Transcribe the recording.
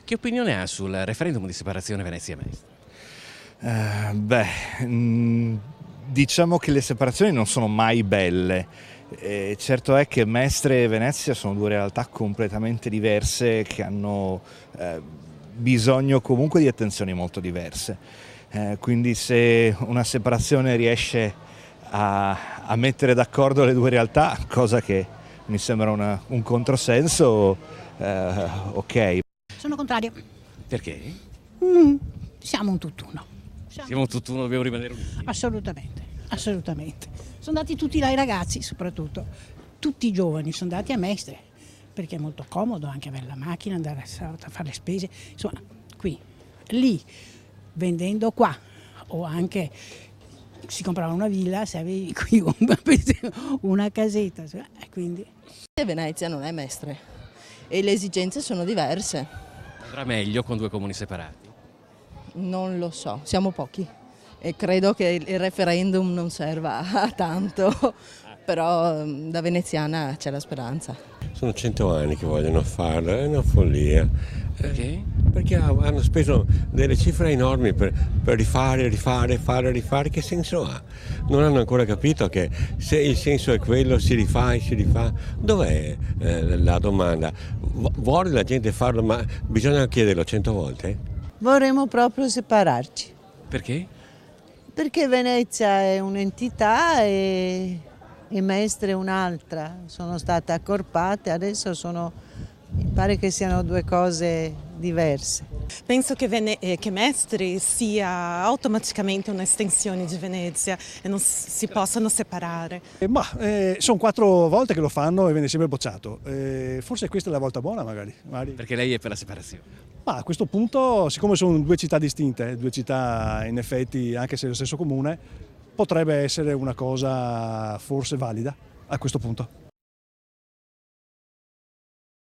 Che opinione ha sul referendum di separazione Venezia-Mestre? Diciamo che le separazioni non sono mai belle. Certo è che Mestre e Venezia sono due realtà completamente diverse che hanno bisogno comunque di attenzioni molto diverse. Quindi se una separazione riesce a mettere d'accordo le due realtà, cosa che mi sembra un controsenso, ok. Sono contraria. Perché? Siamo un tutt'uno. Siamo tutt'uno, dobbiamo rimanere uniti. Assolutamente, assolutamente. Sono andati tutti là i ragazzi, soprattutto. Tutti i giovani sono andati a Mestre, perché è molto comodo anche avere la macchina, andare a fare le spese. Insomma, qui, lì, vendendo qua, o anche si comprava una villa se avevi qui una casetta. Quindi. Venezia non è Mestre e le esigenze sono diverse. Andrà meglio con due comuni separati? Non lo so, siamo pochi e credo che il referendum non serva a tanto, però da veneziana c'è la speranza. Sono 100 anni che vogliono farlo, è una follia. Perché? Perché hanno speso delle cifre enormi per rifare, che senso ha? Non hanno ancora capito che se il senso è quello, si rifà. Dov'è la domanda? Vuole la gente farlo, ma bisogna chiederlo 100 volte? Vorremmo proprio separarci, Perché? perché Venezia è un'entità e Mestre è un'altra, sono state accorpate, adesso mi pare che siano due cose diverse. Penso che Mestre sia automaticamente un'estensione di Venezia e non si possano separare. Sono 4 volte che lo fanno e viene sempre bocciato. Forse questa è la volta buona magari. Perché lei è per la separazione? Ma a questo punto, siccome sono due città distinte, due città in effetti anche se è lo stesso comune, potrebbe essere una cosa forse valida a questo punto.